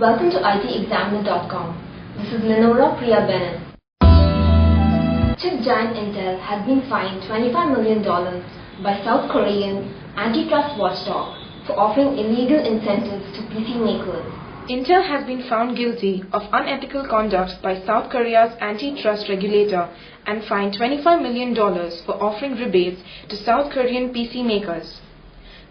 Welcome to ITExaminer.com. This is Lenora Priya Bennett. Chip giant Intel has been fined $25 million by South Korean antitrust watchdog for offering illegal incentives to PC makers. Intel has been found guilty of unethical conduct by South Korea's antitrust regulator and fined $25 million for offering rebates to South Korean PC makers.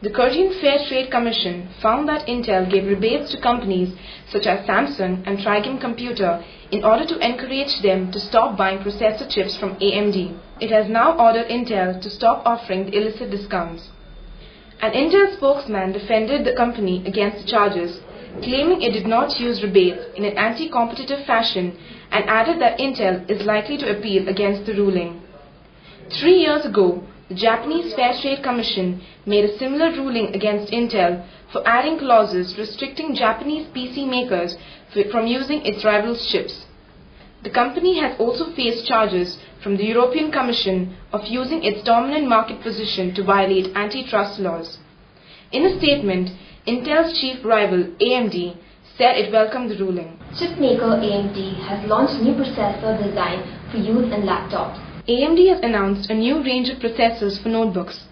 The Korean Fair Trade Commission found that Intel gave rebates to companies such as Samsung and Trigem Computer in order to encourage them to stop buying processor chips from AMD. It has now ordered Intel to stop offering the illicit discounts. An Intel spokesman defended the company against the charges, claiming it did not use rebates in an anti-competitive fashion, and added that Intel is likely to appeal against the ruling. 3 years ago, the Japanese Fair Trade Commission made a similar ruling against Intel for adding clauses restricting Japanese PC makers from using its rivals' chips. The company has also faced charges from the European Commission of using its dominant market position to violate antitrust laws. In a statement, Intel's chief rival, AMD, said it welcomed the ruling. Chip maker AMD has launched new processor design for use in laptops. AMD has announced a new range of processors for notebooks.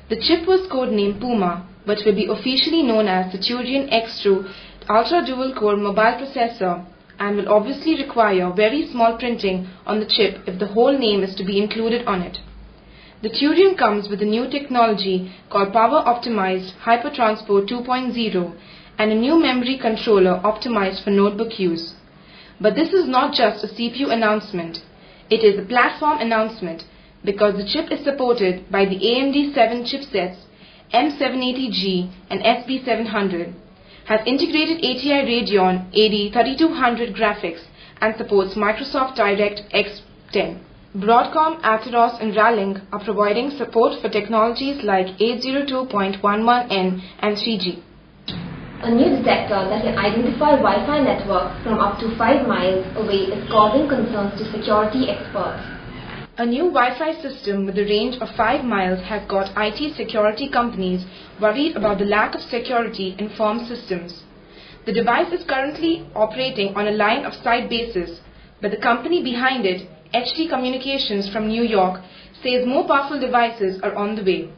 The chip was codenamed Puma, but will be officially known as the Turion X2 Ultra Dual-Core Mobile Processor, and will obviously require very small printing on the chip if the whole name is to be included on it. The Turion comes with a new technology called Power Optimized Hypertransport 2.0 and a new memory controller optimized for notebook use. But this is not just a CPU announcement. It is a platform announcement because the chip is supported by the AMD 7 chipsets M780G and SB700, has integrated ATI Radeon AD3200 graphics, and supports Microsoft DirectX 10. Broadcom, Atheros and Ralink are providing support for technologies like 802.11n and 3G. A new detector that can identify Wi-Fi networks from up to 5 miles away is causing concerns to security experts. A new Wi-Fi system with a range of 5 miles has got IT security companies worried about the lack of security in firm systems. The device is currently operating on a line-of-sight basis, but the company behind it, HD Communications from New York, says more powerful devices are on the way.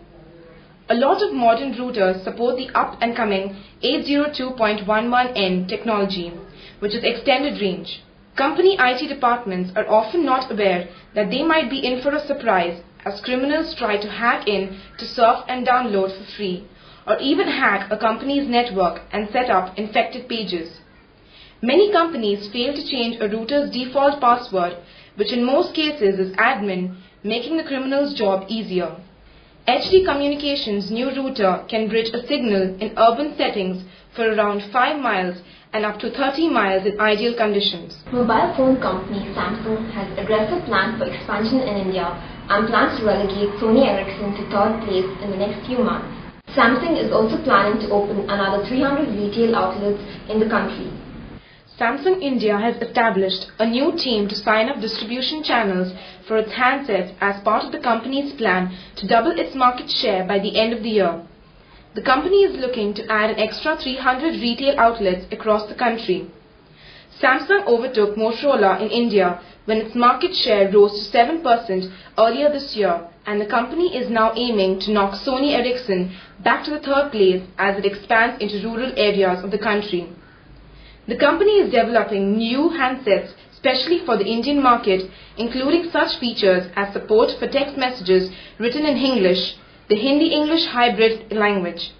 A lot of modern routers support the up-and-coming 802.11n technology, which is extended range. Company IT departments are often not aware that they might be in for a surprise as criminals try to hack in to surf and download for free, or even hack a company's network and set up infected pages. Many companies fail to change a router's default password, which in most cases is admin, making the criminal's job easier. HD Communications' new router can bridge a signal in urban settings for around 5 miles and up to 30 miles in ideal conditions. Mobile phone company Samsung has aggressive plans for expansion in India and plans to relegate Sony Ericsson to third place in the next few months. Samsung is also planning to open another 300 retail outlets in the country. Samsung India has established a new team to sign up distribution channels for its handsets as part of the company's plan to double its market share by the end of the year. The company is looking to add an extra 300 retail outlets across the country. Samsung overtook Motorola in India when its market share rose to 7% earlier this year, and the company is now aiming to knock Sony Ericsson back to the third place as it expands into rural areas of the country. The company is developing new handsets specially for the Indian market, including such features as support for text messages written in English, the Hindi-English hybrid language.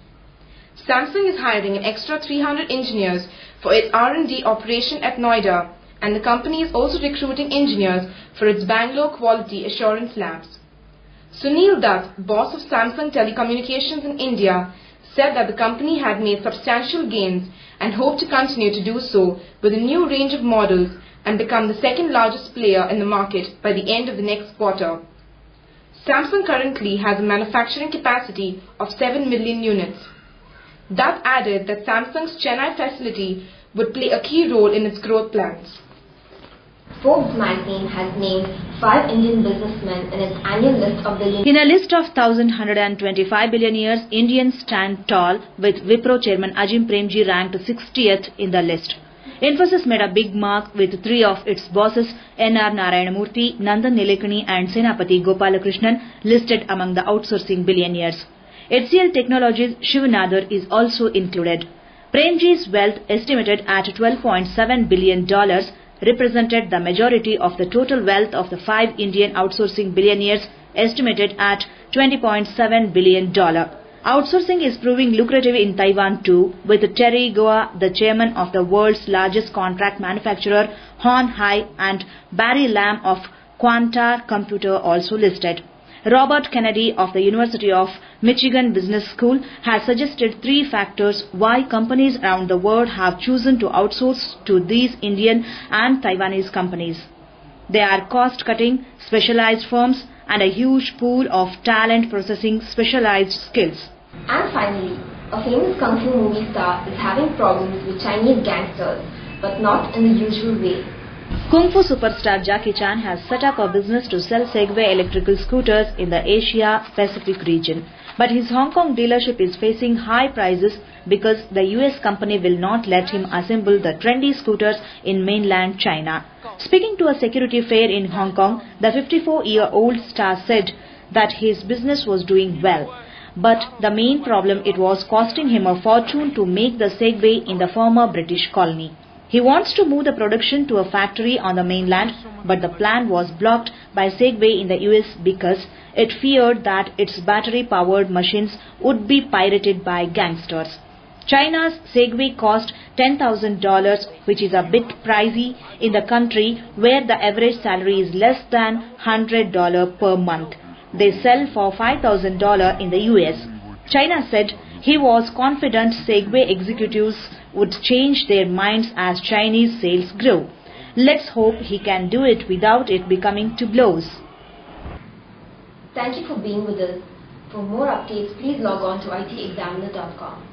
Samsung is hiring an extra 300 engineers for its R&D operation at Noida, and the company is also recruiting engineers for its Bangalore Quality Assurance Labs. Sunil Dutt, boss of Samsung Telecommunications in India, said that the company had made substantial gains and hoped to continue to do so with a new range of models and become the second largest player in the market by the end of the next quarter. Samsung currently has a manufacturing capacity of 7 million units. Dutt added that Samsung's Chennai facility would play a key role in its growth plans. Forbes magazine has named 5 Indian businessmen in its annual list of billionaires. In a list of 1,125 billionaires, Indians stand tall, with Wipro chairman Ajim Premji ranked 60th in the list. Infosys made a big mark with three of its bosses, N.R. Narayanamurthy, Nandan Nilekani and Senapati Gopalakrishnan, listed among the outsourcing billionaires. HCL Technologies' Shiv Nadar is also included. Premji's wealth, estimated at $12.7 billion, represented the majority of the total wealth of the 5 Indian outsourcing billionaires, estimated at $20.7 billion. Outsourcing is proving lucrative in Taiwan too, with Terry Goa, the chairman of the world's largest contract manufacturer, Hon Hai, and Barry Lam of Quanta Computer also listed. Robert Kennedy of the University of Michigan Business School has suggested 3 factors why companies around the world have chosen to outsource to these Indian and Taiwanese companies. They are cost-cutting, specialized firms, and a huge pool of talent possessing specialized skills. And finally, a famous kung fu movie star is having problems with Chinese gangsters, but not in the usual way. Kung Fu superstar Jackie Chan has set up a business to sell Segway electrical scooters in the Asia-Pacific region. But his Hong Kong dealership is facing high prices because the US company will not let him assemble the trendy scooters in mainland China. Speaking to a security fair in Hong Kong, the 54-year-old star said that his business was doing well. But the main problem, it was costing him a fortune to make the Segway in the former British colony. He wants to move the production to a factory on the mainland, but the plan was blocked by Segway in the US because it feared that its battery-powered machines would be pirated by gangsters. China's Segway cost $10,000, which is a bit pricey in the country where the average salary is less than $100 per month. They sell for $5,000 in the US. China said he was confident Segway executives would change their minds as Chinese sales grow. Let's hope he can do it without it becoming to blows. Thank you for being with us. For more updates, please log on to itexaminer.com.